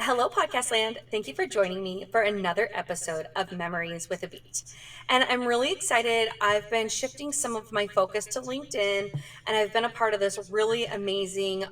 Hello, Podcast Land. Thank you for joining me for another episode of Memories with a Beat. And I'm really excited. I've been shifting some of my focus to LinkedIn, and I've been a part of this really amazing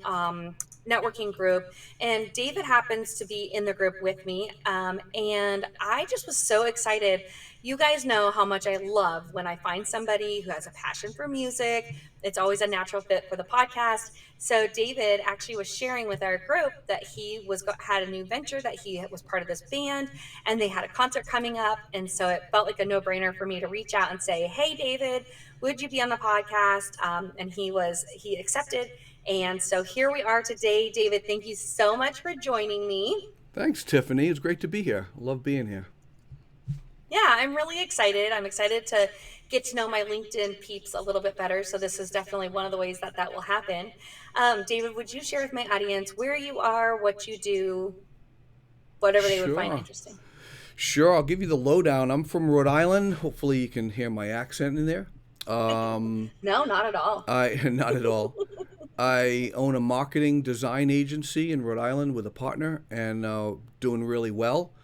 networking group. And David happens to be in the group with me. And I just was so excited. You guys know how much I love when I find somebody who has a passion for music. It's always a natural fit for the podcast. So David actually was sharing with our group that he had a new venture, that he was part of this band, and they had a concert coming up, and so it felt like a no-brainer for me to reach out and say, "Hey, David, would you be on the podcast?" And he accepted, and so here we are today. David, thank you so much for joining me. Thanks, Tiffany. It's great to be here. I love being here. Yeah, I'm really excited. I'm excited to get to know my LinkedIn peeps a little bit better. So this is definitely one of the ways that that will happen. David, would you share with my audience where you are, what you do, whatever they would find Sure. interesting? Sure, I'll give you the lowdown. I'm from Rhode Island. Hopefully you can hear my accent in there. Um, No, not at all. I not at all. I own a marketing design agency in Rhode Island with a partner and doing really well.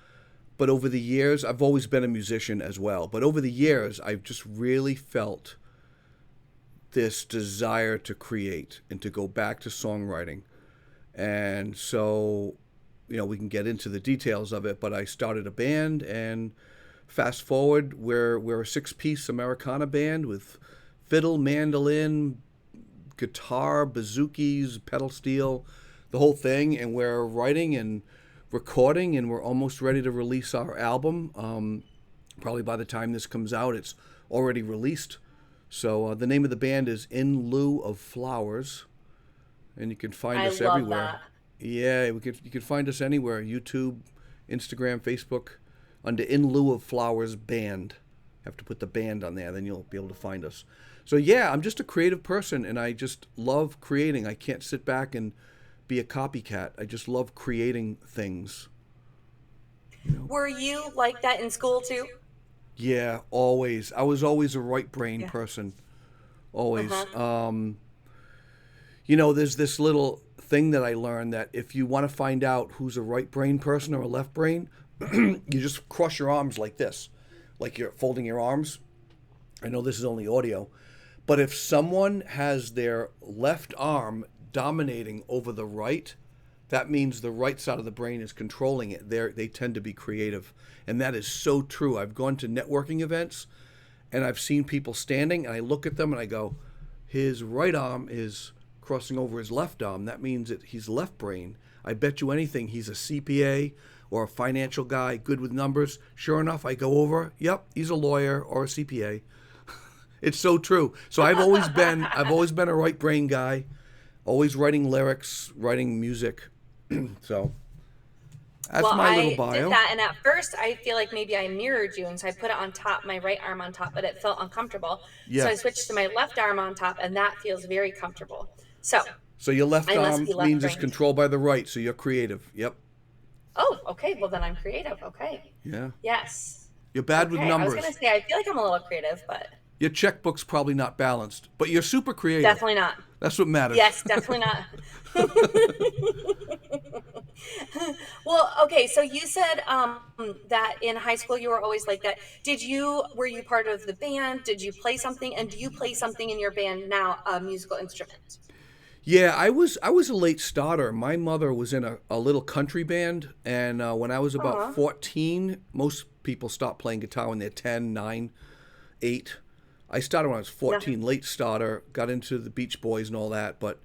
But over the years, I've always been a musician as well. But over the years, I've just really felt this desire to create and to go back to songwriting. And so, we can get into the details of it, but I started a band, and fast forward, we're a six-piece Americana band with fiddle, mandolin, guitar, bazookies, pedal steel, the whole thing, and we're writing and recording, and we're almost ready to release our album. Probably by the time this comes out, it's already released. So the name of the band is In Lieu of Flowers, and you can find I us love everywhere. that. Yeah, you can find us anywhere: YouTube, Instagram, Facebook, under In Lieu of Flowers Band. Have to put the band on there, then you'll be able to find us. So yeah, I'm just a creative person, and I just love creating. I can't sit back and be a copycat. I just love creating things. You know. Were you like that in school too? Yeah, always. I was always a right brain Yeah. person. Always. Uh-huh. There's this little thing that I learned that if you want to find out who's a right brain person or a left brain, you just cross your arms like this, like you're folding your arms. I know this is only audio, but if someone has their left arm dominating over the right, that means the right side of the brain is controlling it. They tend to be creative. And that is so true. I've gone to networking events and I've seen people standing, and I look at them and I go, his right arm is crossing over his left arm. That means that he's left brain. I bet you anything he's a CPA or a financial guy, good with numbers. Sure enough, I go over, yep, he's a lawyer or a CPA. It's so true. So I've always been a right brain guy, always writing lyrics, writing music. So that's Well, my little I did bio. that, and at first I feel like maybe I mirrored you, and so I put it on top, my right arm on top, but it felt uncomfortable. So Yeah. I switched to my left arm on top, and that feels very comfortable. So So your left I must arm be left means it's brained. controlled by the right, so you're creative. Yep. Oh, okay. Well, then I'm creative. Okay. Yeah. Yes. You're bad with Okay. I was gonna numbers. say I feel like I'm a little creative, but Your checkbook's probably not balanced, but you're super creative. definitely not. That's what matters. Yes, definitely not. Well, okay. So you said that in high school you were always like that. Were you part of the band? Did you play something? And do you play something in your band now, a musical instrument? Yeah, I was a late starter. My mother was in a little country band, and when I was about Aw. 14, most people stop playing guitar when they're 10, 9, 8. I started when I was Yeah. 14, late starter, got into the Beach Boys and all that, but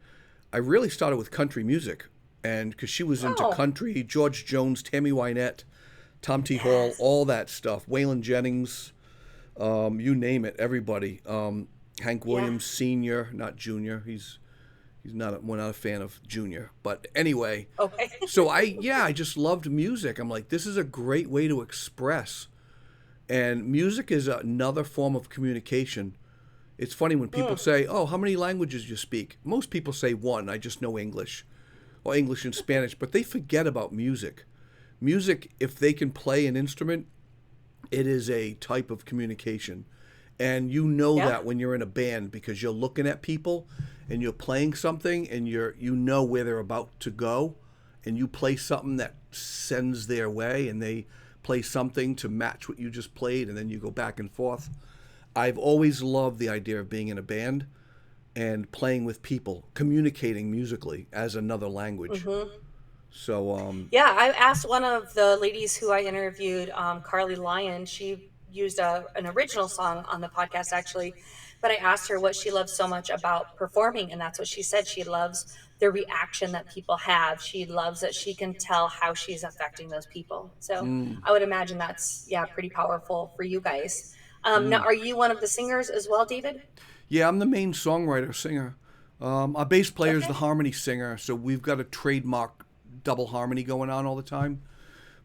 I really started with country music. And because she was into Oh, country, George Jones, Tammy Wynette, Tom T. Hall, yes. all that stuff, Waylon Jennings, you name it, everybody. Hank Yeah. Williams Sr., not Junior. He's not. We're not a fan of Junior. But anyway, Okay. so I just loved music. I'm like, this is a great way to express, and music is another form of communication. It's funny when people Mm, say, "Oh, how many languages you speak?" Most people say one. I just know English, or English and Spanish, but they forget about music. Music, if they can play an instrument, it is a type of communication. And you know yeah. that when you're in a band because you're looking at people and you're playing something and you know where they're about to go and you play something that sends their way, and they play something to match what you just played, and then you go back and forth. I've always loved the idea of being in a band and playing with people, communicating musically as another language. Hmm. So, Yeah, I asked one of the ladies who I interviewed, Carly Lyon. She used an original song on the podcast, actually, but I asked her what she loves so much about performing, and that's what she said. She loves the reaction that people have. She loves that she can tell how she's affecting those people. So mm, I would imagine that's, yeah, pretty powerful for you guys. Now, mm. are you one of the singers as well, David? Yeah, I'm the main songwriter, singer. Our bass player is the Okay. harmony singer, so we've got a trademark double harmony going on all the time.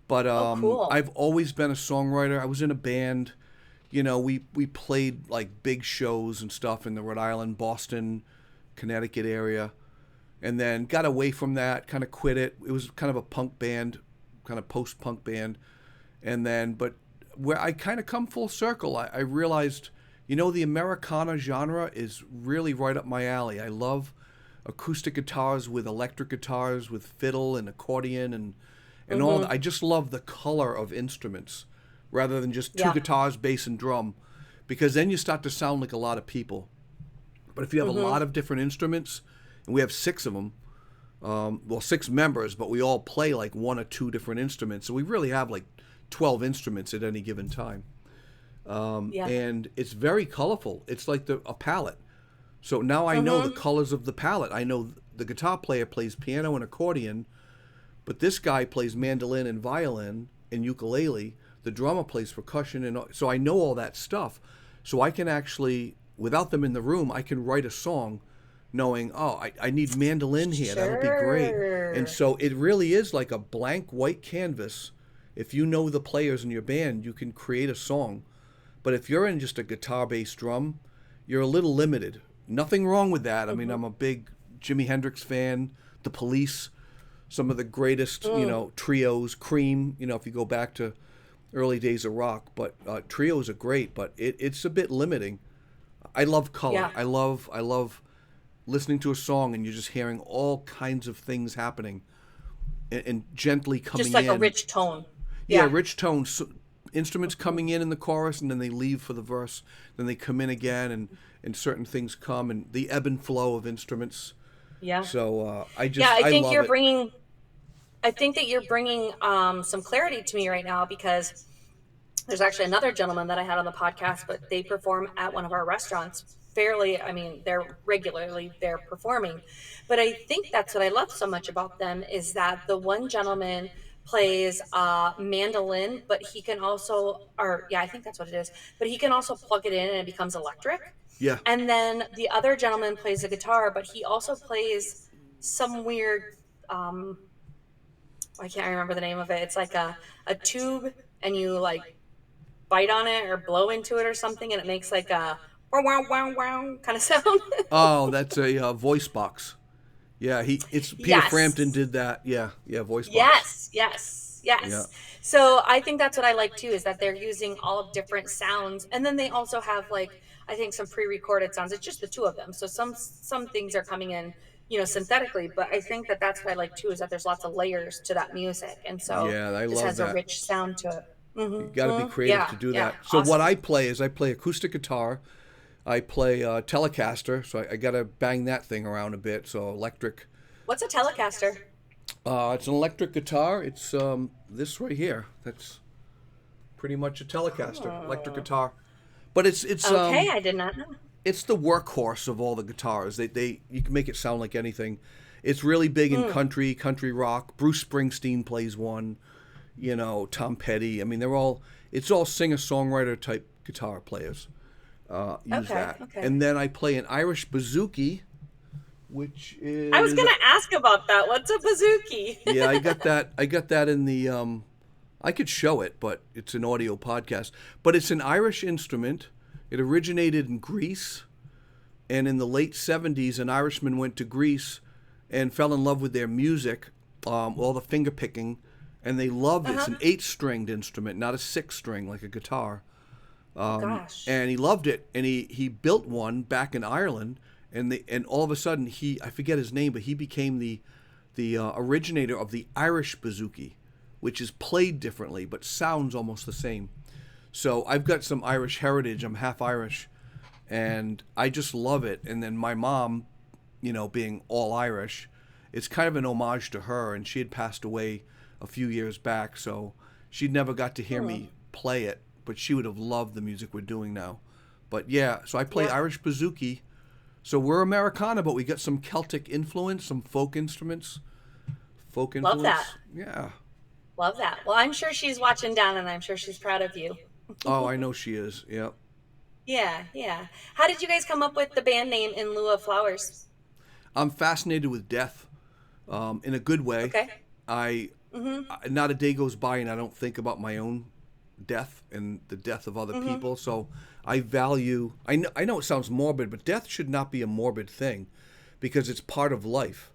But Oh, cool. I've always been a songwriter. I was in a band. We played like big shows and stuff in the Rhode Island, Boston, Connecticut area, and then got away from that. Kind of quit it. It was kind of a punk band, kind of post-punk band, and then but where I kind of come full circle, I realized, the Americana genre is really right up my alley. I love acoustic guitars with electric guitars with fiddle and accordion and all that. Hmm. I just love the color of instruments rather than just two Yeah. guitars, bass, and drum, because then you start to sound like a lot of people. But if you have a Hmm. lot of different instruments, and we have six of them, well, six members, but we all play like one or two different instruments, so we really have like 12 instruments at any given time. Yeah. And it's very colorful. It's like a palette. So now I know the Hmm. colors of the palette. I know the guitar player plays piano and accordion, but this guy plays mandolin and violin and ukulele. The drummer plays percussion, and so I know all that stuff. So I can actually, without them in the room, I can write a song knowing, oh, I need mandolin here. That'll be great. And Sure. so it really is like a blank white canvas. If you know the players in your band, you can create a song. But if you're in just a guitar bass drum, you're a little limited. Nothing wrong with that. I mean, Hmm. I'm a big Jimi Hendrix fan, The Police, some of the greatest, Mm. trios, Cream, if you go back to early days of rock. But trios are great, but it's a bit limiting. I love color. Yeah. I love listening to a song and you're just hearing all kinds of things happening and gently Just coming like a in. rich tone. Yeah, Yeah. rich tones, instruments Hmm. coming in the chorus, and then they leave for the verse. Then they come in again, and certain things come, and the ebb and flow of instruments. Yeah. So Yeah, I I think love you're it. bringing I think that you're bringing some clarity to me right now, because there's actually another gentleman that I had on the podcast, but they perform at one of our restaurants fairly. I mean, they're regularly there performing. But I think that's what I love so much about them is that the one gentleman plays mandolin, but he can also, or yeah, I think that's what it is, but he can also plug it in and it becomes electric. Yeah. And then the other gentleman plays the guitar, but he also plays some weird, um, I can't remember the name of it. It's like a tube, and you like bite on it or blow into it or something, and it makes like a wow wow wow wow kind of sound. Oh, that's a voice box. Yeah, it's Peter Frampton Yes. did that. Yeah, yeah, voice box. Yes, yes, Yeah, yes. So I think that's what I like too, is that they're using all different sounds, and then they also have like, I think, some pre-recorded sounds. It's just the two of them, so some things are coming in, synthetically. But I think that that's what I like too, is that there's lots of layers to that music, and so yeah, I this love has a that. rich sound to it. You got to be Hmm. creative Yeah, to do yeah, that. So what I awesome. play is I play acoustic guitar. I play Telecaster, so I got to bang that thing around a bit. So electric. What's a Telecaster? It's an electric guitar. It's this right here. That's pretty much a Telecaster, electric Oh, guitar. But it's okay, I did not know. it's the workhorse of all the guitars. They you can make it sound like anything. It's really big in Mm, country rock. Bruce Springsteen plays one. Tom Petty. I mean, it's all singer songwriter type guitar players use okay, that. okay. And then I play an Irish bouzouki, which I was is gonna ask about that. What's a bazooki? yeah, I got that. I got that in the. I could show it, but it's an audio podcast. But it's an Irish instrument. It originated in Greece, and in the late '70s, an Irishman went to Greece and fell in love with their music, all the finger picking, and they loved it. It's Uh-huh. an eight-stringed instrument, not a six-string like a guitar. Oh gosh. And he loved it, and he built one back in Ireland, and all of a sudden I forget his name, but he became the originator of the Irish bouzouki, which is played differently but sounds almost the same. So I've got some Irish heritage. I'm half Irish, and I just love it. And then my mom, being all Irish, it's kind of an homage to her. And she had passed away a few years back, so she'd never got to hear Hmm. me play it, but she would have loved the music we're doing now. But yeah, so I play Yeah. Irish bouzouki. So we're Americana, but we got some Celtic influence, some folk instruments, folk Love that. influence. Yeah. Love that. Well, I'm sure she's watching down and I'm sure she's proud of you. Oh, I know she is. Yeah. Yeah, yeah. How did you guys come up with the band name In Lieu of Flowers? I'm fascinated with death, in a good way. Okay. I Mm-hmm. not a day goes by and I don't think about my own death and the death of other Mm-hmm. people. So I value. I know it sounds morbid, but death should not be a morbid thing, because it's part of life.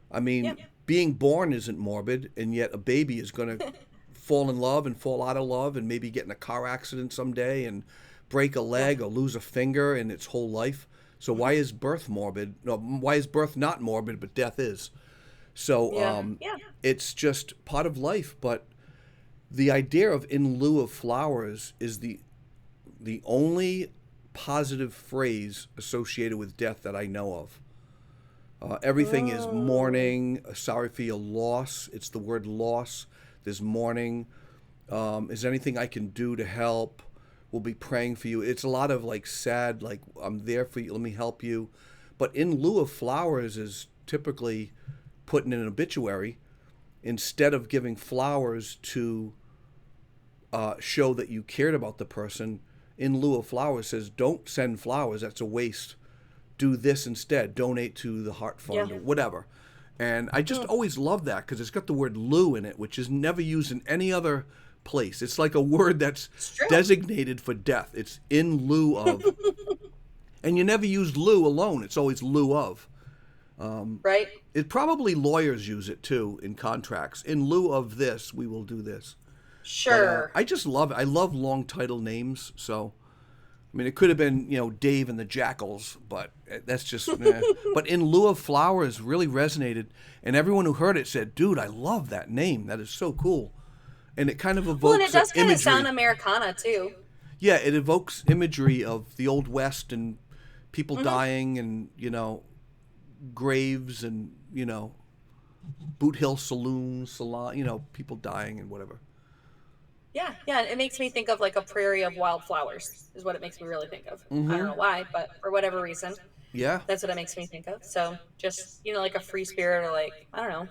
I Yeah. mean, being born isn't morbid, and yet a baby is going to fall in love and fall out of love and maybe get in a car accident someday and break a Yeah. leg or lose a finger in its whole life. So why Mm-hmm. is birth morbid? No, why is birth not morbid, but death is? So Yeah. Yeah. it's just part of life. But the idea of in lieu of flowers is the only positive phrase associated with death that I know of. Everything is Mm. mourning, sorry for your loss. It's the word loss. There's mourning. Is there anything I can do to help? We'll be praying for you. It's a lot of like sad, like, I'm there for you, let me help you. But in lieu of flowers is typically put in an obituary instead of giving flowers to show that you cared about the person. In lieu of flowers says, don't send flowers, that's a waste. Do this instead. Donate to the Heart Yeah. Fund or whatever. And I just Hmm. always love that because it's got the word lieu in it, which is never used in any other place. It's like a word that's It's true. designated for death. It's in lieu of. And you never use lieu alone, it's always lieu of. Right? It probably lawyers use it too in contracts. In lieu of this, we will do this. But Sure. I just love it. I love long title names. So, I mean, it could have been, Dave and the Jackals, but that's just, But In Lieu of Flowers really resonated. And everyone who heard it said, dude, I love that name. That is so cool. And it kind of Well, and it evokes does kind of sound imagery. Americana too. Yeah, it evokes imagery of the Old West and people Hmm. dying and, graves and, Boot Hill Saloon, salon, people dying and whatever. Yeah, yeah. It makes me think of like a prairie of wildflowers, is what it makes me really think of. I don't Mm-hmm. know why, but for whatever reason, Yeah. that's what it makes me think of. So just, like a free spirit, or like, I don't know,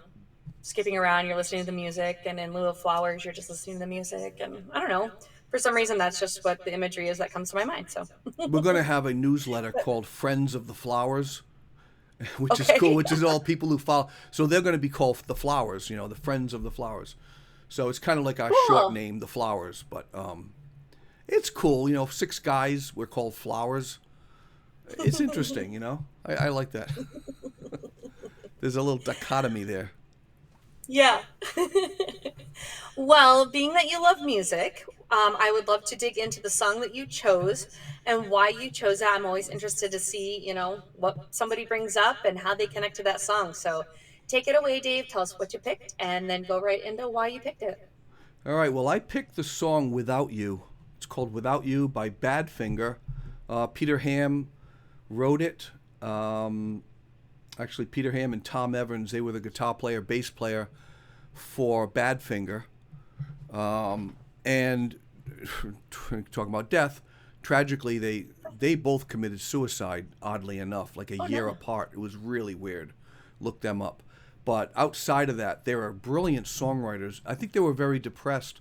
skipping around, you're listening to the music, and in lieu of flowers, you're just listening to the music. And I don't know, for some reason, that's just what the imagery is that comes to my mind. So, We're going to have a newsletter but, called Friends of the Flowers, which is cool, okay. which is all people who follow. So they're going to be called the Flowers, the Friends of the Flowers. So it's kind of like our short Cool. name, the Flowers, but it's cool. Six guys, we're called Flowers. It's interesting, I like that. There's a little dichotomy there. Yeah. Well, being that you love music, I would love to dig into the song that you chose and why you chose it. I'm always interested to see, what somebody brings up and how they connect to that song. So take it away, Dave. Tell us what you picked and then go right into why you picked it. All right, well, I picked the song Without You. It's called Without You by Badfinger. Peter Ham wrote it. Actually, Peter Ham and Tom Evans, they were the guitar player, bass player for Badfinger. And talking about death, tragically, they both committed suicide, oddly enough, like a Oh, year no. apart. It was really weird. Look them up. But outside of that, they were brilliant songwriters. I think they were very depressed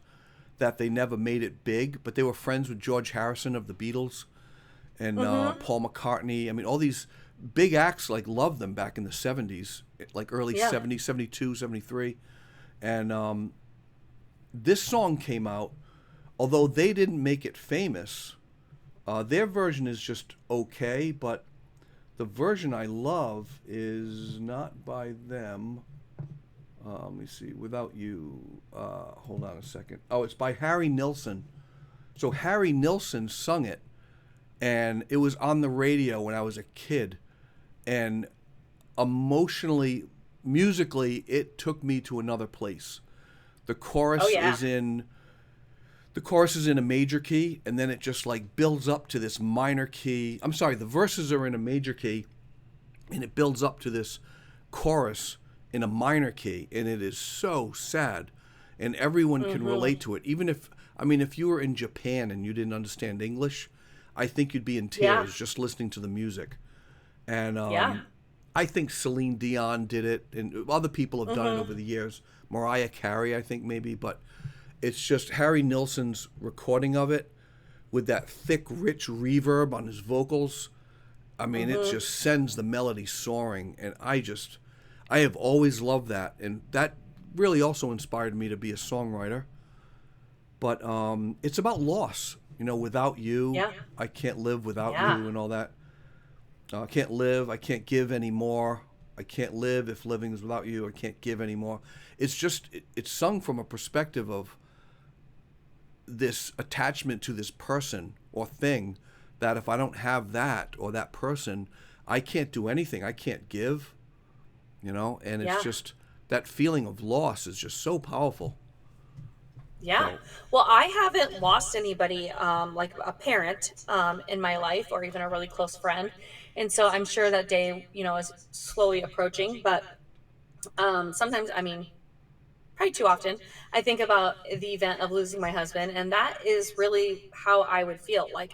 that they never made it big, but they were friends with George Harrison of the Beatles and Mm-hmm. Paul McCartney. I mean, all these big acts like loved them back in the 70s, like early Yeah. 70s, 72, 73. And this song came out, although they didn't make it famous. Their version is just okay, but the version I love is not by them. Let me see. Without You. Hold on a second. Oh, it's by Harry Nilsson. So Harry Nilsson sung it, and it was on the radio when I was a kid. And emotionally, musically, it took me to another place. The Oh chorus yeah. is in the chorus is in a major key, and then it just like builds up to this minor key. I'm sorry, the verses are in a major key, and it builds up to this chorus in a minor key, and it is so sad, and everyone can Mhm. relate to it. Even if, I mean, if you were in Japan and you didn't understand English, I think you'd be in Yeah. tears just listening to the music. And Yeah. I think Celine Dion did it, and other people have done it Mhm. over the years. Mariah Carey, I think maybe, but it's just Harry Nilsson's recording of it with that thick, rich reverb on his vocals. I mean, it Mhm. just sends the melody soaring, and I have always loved that, and that really also inspired me to be a songwriter. But it's about loss. You know, without you, Yeah. I can't live without Yeah. you, and all that. I can't live. I can't give anymore. I can't live if living is without you. I can't give anymore. It's just it's sung from a perspective of this attachment to this person or thing that if I don't have that or that person, I can't do anything. I can't give, you know, and it's Yeah. just that feeling of loss is just so powerful. Yeah. So, Well, I haven't lost anybody, like a parent, in my life or even a really close friend. And so I'm sure that day, is slowly approaching. But sometimes, I mean, probably too often, I think about the event of losing my husband, and that is really how I would feel. Like,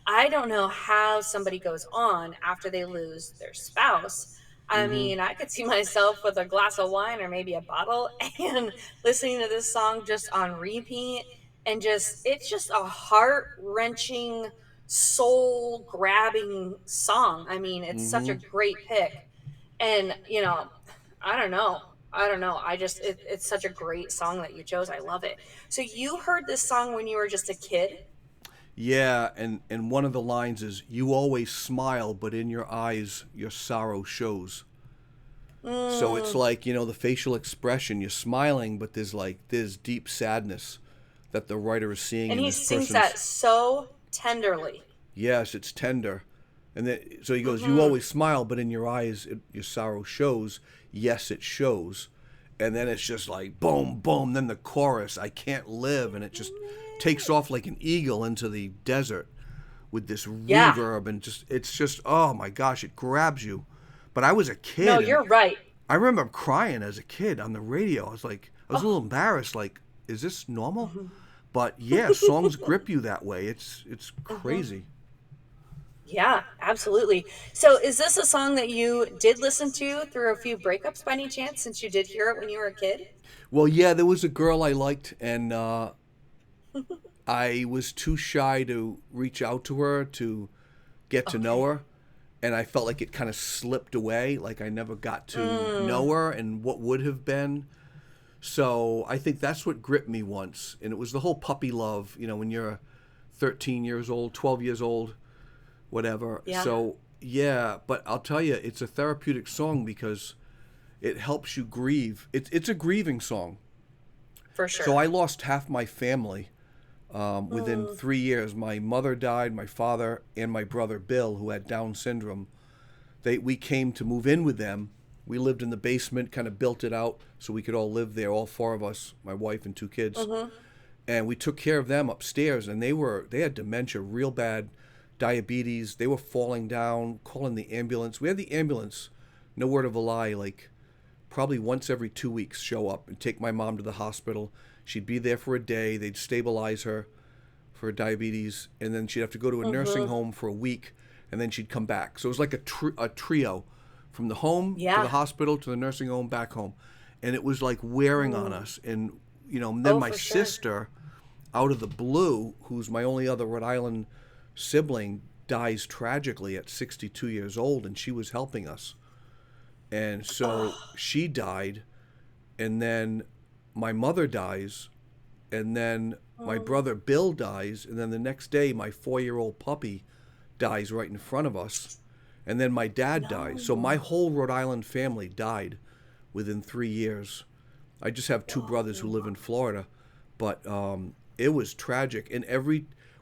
I don't know how somebody goes on after they lose their spouse. I mm-hmm, mean, I could see myself with a glass of wine or maybe a bottle and listening to this song just on repeat. And it's just a heart wrenching, soul grabbing song. I mean, it's such a mm-hmm. great pick. And, I don't know. I don't know. It's such a great song that you chose. I love it. So you heard this song when you were just a kid? Yeah, and one of the lines is, "You always smile, but in your eyes, your sorrow shows." So it's Mm. like, you know, the facial expression, you're smiling, but there's deep sadness that the writer is seeing And in he this sings person's. that so tenderly. Yes, it's tender. And then, so he goes, "You Mhm. always smile, but in your eyes, your sorrow shows." Yes, it shows. And then it's just like boom, boom. Then the chorus, "I can't live," and it just takes off like an eagle into the desert with this Yeah. reverb, and it's just, oh my gosh, it grabs you. But I was a No, kid, and you're right. I remember crying as a kid on the radio. I was a Oh. little embarrassed. Like, is this normal? Mhm. But yeah, songs grip you that way. It's Mhm. crazy. Yeah, absolutely. So is this a song that you did listen to through a few breakups by any chance, since you did hear it when you were a kid? Well, yeah, there was a girl I liked, and I was too shy to reach out to her to get to know Okay. her. And I felt like it kind of slipped away, like I never got to Mm. know her and what would have been. So I think that's what gripped me once. And it was the whole puppy love, you know, when you're 13 years old, 12 years old, whatever. Yeah, So, yeah, but I'll tell you, it's a therapeutic song because it helps you grieve. It's a grieving song. for So sure. I lost half my family within Mm. 3 years. My mother died, my father, and my brother Bill, who had Down syndrome. We came to move in with them. We lived in the basement, kind of built it out so we could all live there, all four of us, my wife and two kids. Mhm. And we took care of them upstairs, and they had dementia, real bad, diabetes. They were falling down, calling the ambulance. We had the ambulance, no word of a lie, like probably once every 2 weeks show up and take my mom to the hospital. She'd be there for a day. They'd stabilize her for diabetes, and then she'd have to go to a nursing Mhm. home for a week, and then she'd come back. So it was like a trio, from the home to the Yeah. hospital to the nursing home back home, and it was like wearing on Mm. us. And you know, then Oh, my for sure. sister, out of the blue, who's my only other Rhode Island sibling, dies tragically at 62 years old, and she was helping us. And so Oh. she died, and then my mother dies, and then my Mm. brother Bill dies, and then the next day my 4-year-old puppy dies right in front of us, and then my dad dies. So my No. whole Rhode Island family died within 3 years. I just have two brothers who Whoa. live in Florida, but it was tragic. And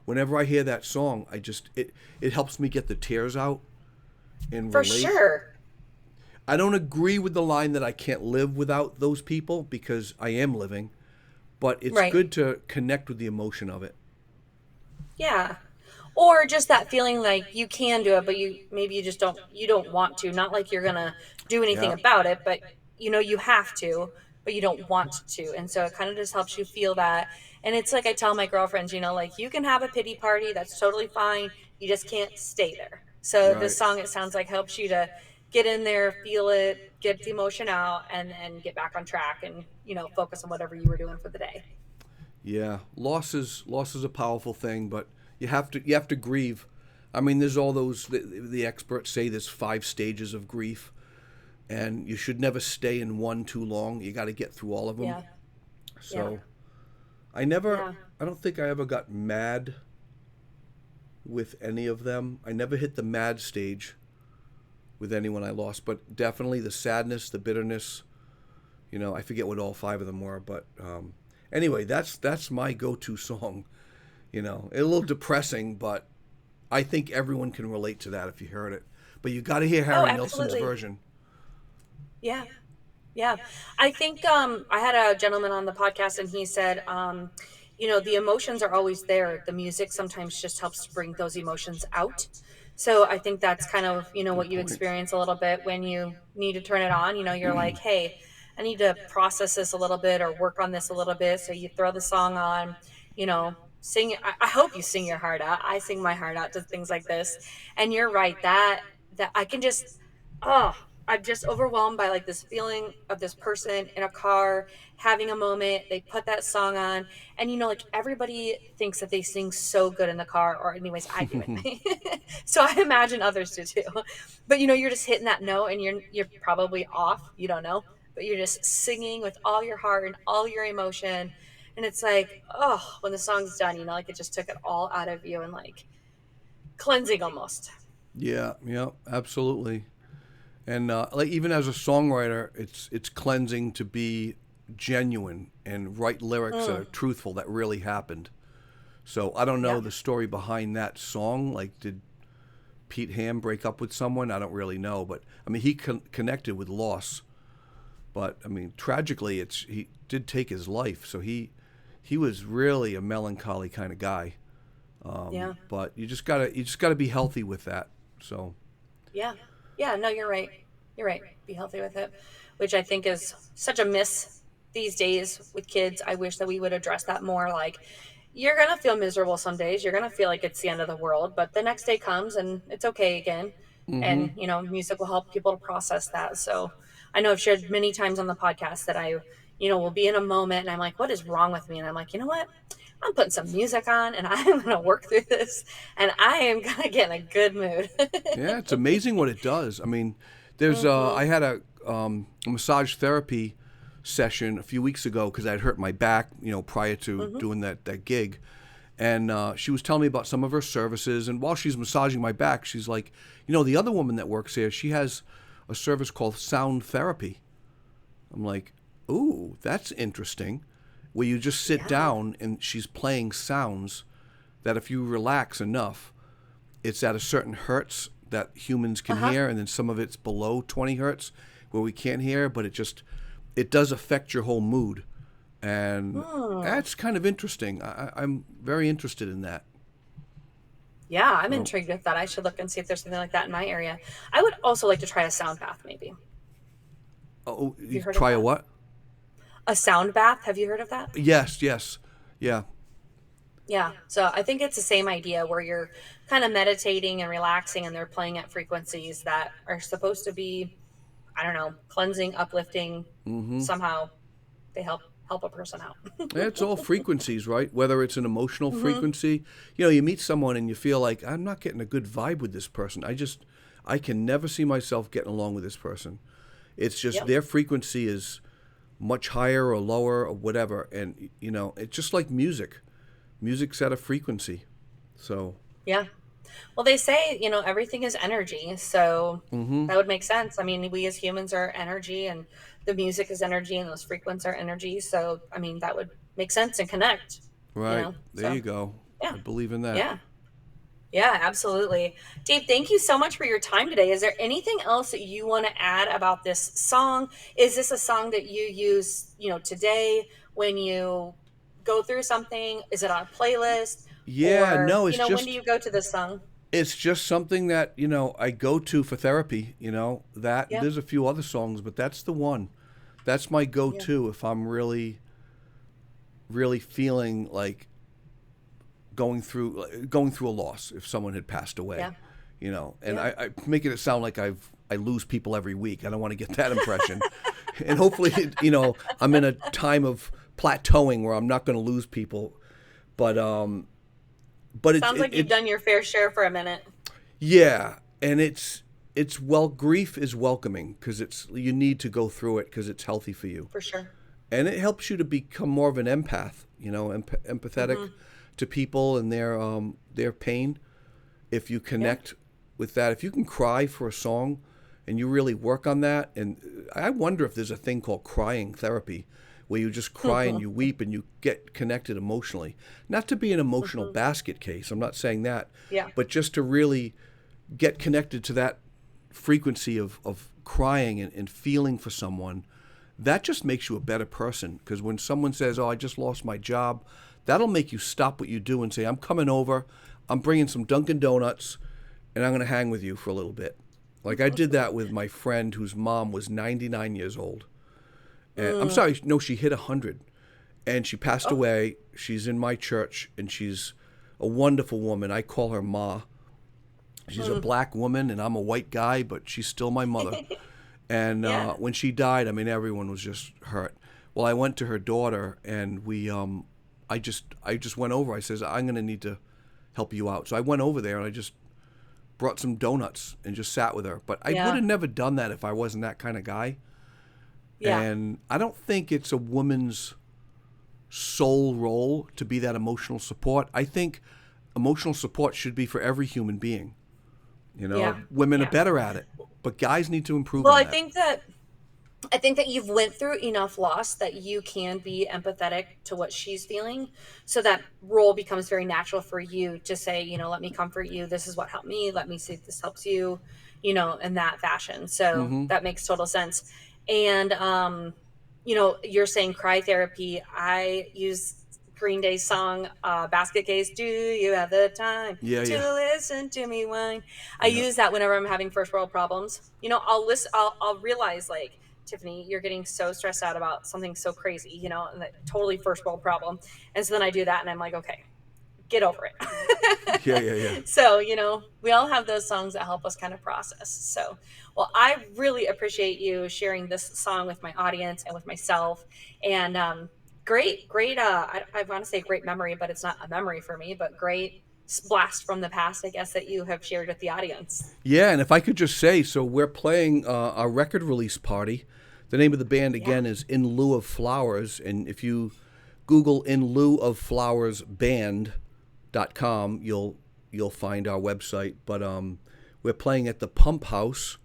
whenever I hear that song, it helps me get the tears out and For relate. sure. I don't agree with the line that I can't live without those people because I am living, but it's Right. good to connect with the emotion of it. Yeah. Or just that feeling like you can do it, but you maybe you don't want to. Not like you're gonna do anything Yeah, about it, but you have to, but you don't want to. And so it kind of just helps you feel that. And it's like I tell my girlfriends, like you can have a pity party, that's totally fine. You just can't stay there. So this right. song, it sounds like, helps you to get in there, feel it, get the emotion out, and then get back on track and, focus on whatever you were doing for the day. Yeah, loss is a powerful thing, but you have to grieve. I mean, there's all those the experts say there's 5 stages of grief, and you should never stay in one too long. You got to get through all of them. Yeah. Yeah. So I never, Yeah. I don't think I ever got mad with any of them. I never hit the mad stage with anyone I lost, but definitely the sadness, the bitterness. I forget what all 5 of them were, but anyway, that's my go-to song. A little depressing, but I think everyone can relate to that if you heard it. But you got to hear Oh, Harry Nilsson's absolutely. version. Yeah. Yeah. I think I had a gentleman on the podcast and he said the emotions are always there. The music sometimes just helps to bring those emotions out. So I think that's kind of, Good what you point. experience a little bit when you need to turn it on. You're like, "Hey, I need to process this a little bit or work on this a little bit." So you throw the song on, sing. I hope you sing your heart out. I sing my heart out to things like this. And you're right, that I can just oh, I'm just overwhelmed by like this feeling of this person in a car having a moment. They put that song on, and like everybody thinks that they sing so good in the car, or anyways, I do anyway. So I imagine others do too. But you're just hitting that note, and you're probably off. You don't know, but you're just singing with all your heart and all your emotion, and it's like, oh, when the song's done, like it just took it all out of you and like cleansing almost. Yeah, yeah, absolutely. And like even as a songwriter, it's cleansing to be genuine and write lyrics that are Mm, truthful that really happened. So I don't know yeah. the story behind that song. Like, did Pete Ham break up with someone? I don't really know, but I mean, he connected with loss. But I mean, tragically, he did take his life. So he was really a melancholy kind of guy. Yeah. But you just gotta be healthy with that. So Yeah. Yeah, no, you're right. You're right. Be healthy with it, which I think is such a miss these days with kids. I wish that we would address that more. Like, you're going to feel miserable some days. You're going to feel like it's the end of the world, but the next day comes and it's okay again. mm-hmm. And, music will help people to process that. So I know I've shared many times on the podcast that I, will be in a moment and I'm like, what is wrong with me? And I'm like, you know what? I'm putting some music on and I'm going to work through this and I am going to get in a good mood. Yeah, it's amazing what it does. I mean, Hmm. I had a massage therapy session a few weeks ago because I'd hurt my back, prior to Hmm. doing that gig, and she was telling me about some of her services. And while she's massaging my back, she's like, the other woman that works here, she has a service called sound therapy. I'm like, ooh, that's interesting. Where you just sit Yeah. down and she's playing sounds that if you relax enough, it's at a certain hertz that humans can Uh-huh. hear, and then some of it's below 20 hertz where we can't hear, but it does affect your whole mood, and Hmm. that's kind of interesting. I'm very interested in that. Yeah, I'm So, intrigued with that. I should look and see if there's something like that in my area. I would also like to try a sound bath, maybe. oh, Have you you heard of try a that? what? A sound bath. Have you heard of that? Yes, yes, yeah. Yeah. So I think it's the same idea where you're kind of meditating and relaxing and they're playing at frequencies that are supposed to be, I don't know, cleansing, uplifting. Mm-hmm. Somehow they help a person out. It's all frequencies, right? Whether it's an emotional Hmm. frequency, you meet someone and you feel like I'm not getting a good vibe with this person. I can never see myself getting along with this person. It's just Yep. their frequency is much higher or lower or whatever, and it's just like music. Music's at a frequency, so. Yeah. Well, they say, everything is energy. So Mm-hmm. that would make sense. I mean, we as humans are energy and the music is energy and those frequencies are energy. So, I mean, that would make sense and connect, Right there, So, you go. yeah. I believe in that. Yeah. Yeah, absolutely. Dave, thank you so much for your time today. Is there anything else that you want to add about this song? Is this a song that you use, today when you go through something? Is it on a playlist? Yeah, Or, no, when do you go to this song? it's just something that, I go to for therapy, that Yeah, there's a few other songs, but that's the one. That's my yeah, go-to if I'm really really feeling like going through a loss if someone had passed away, yeah, and yeah. I making it sound like I lose people every week. I don't want to get that impression. And hopefully, I'm in a time of plateauing where I'm not going to lose people. But but Sounds like you've it's done your fair share for a minute, yeah, and it's well, grief is welcoming because it's you need to go through it because it's healthy for you, for sure. and it helps you to become more of an empath, empathetic Hmm. to people and their pain. If you Yeah. connect with that, if you can cry for a song and you really work on that, and I wonder if there's a thing called crying therapy where you just cry and you weep and you get connected emotionally. Not to be an emotional Hmm. basket case, I'm not saying that, Yeah. but just to really get connected to that frequency of crying and feeling for someone, that just makes you a better person. Because when someone says, "Oh, I just lost my job," that'll make you stop what you do and say, "I'm coming over. I'm bringing some Dunkin' Donuts, and I'm going to hang with you for a little bit." Like I did that with my friend whose mom was 99 years old, and I'm Mm. sorry, no, she hit 100, and she passed Oh. away. She's in my church, and she's a wonderful woman. I call her Ma. She's a Mm. black woman, and I'm a white guy, but she's still my mother. And Yeah. when she died, I mean, everyone was just hurt. Well, I went to her daughter, and I just went over. I says, "I'm gonna need to help you out." So I went over there, and I just brought some donuts and just sat with her. But I would Yeah. have never done that if I wasn't that kind of guy. Yeah. And I don't think it's a woman's sole role to be that emotional support. I think emotional support should be for every human being. Yeah. Women are Yeah. better at it, but guys need to improve Well, on I that. think that I think that you've went through enough loss that you can be empathetic to what she's feeling. So that role becomes very natural for you to say, let me comfort you. This is what helped me. Let me see if this helps you, in that fashion. So Mm-hmm. that makes total sense. And you're saying cry therapy. I use Green Day's song, Basket Case, Do You Have the Time Yeah, to yeah, Listen to Me Whine? I yeah. use that whenever I'm having first world problems. I'll realize, like, Tiffany, you're getting so stressed out about something so crazy, and that totally first world problem. And so then I do that and I'm like, okay, get over Yeah, yeah, yeah. it. So, we all have those songs that help us kind of process. So, well, I really appreciate you sharing this song with my audience and with myself. And great, I want to say great memory, but it's not a memory for me, but great blast from the past, I guess, that you have shared with the audience. Yeah, and if I could just say, so we're playing our record release party. The name of the band Yeah. again is In Lieu of Flowers, and if you Google In Lieu of Flowers Band.com, you'll find our website. But we're playing at the Pump House,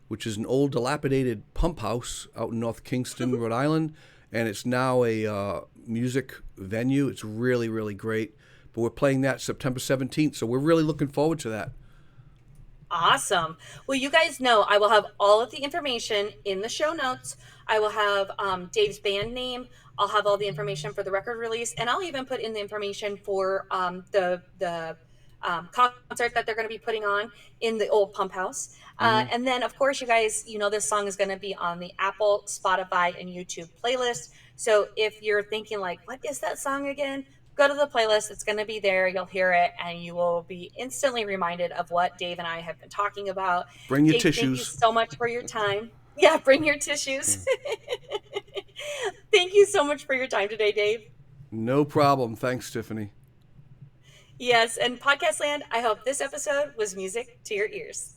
which is an old dilapidated pump house out in North Kingston, Rhode Island, and it's now a music venue. It's really really great. But we're playing that September 17th, so we're really looking forward to that. Awesome. Well, you guys know I will have all of the information in the show notes. I will have Dave's band name. I'll have all the information for the record release, and I'll even put in the information for the concert that they're going to be putting on in the old pump house. Mm-hmm. And then, of course, you guys, this song is going to be on the Apple, Spotify, and YouTube playlist. So if you're thinking like, "What is that song again?" Go to the playlist. It's going to be there. You'll hear it and you will be instantly reminded of what Dave and I have been talking about. Bring your Dave, thank you tissues. so much for your time. Yeah, bring your tissues. Yeah. Thank you so much for your time today, Dave. No problem. Thanks, Tiffany. Yes, and Podcast Land, I hope this episode was music to your ears.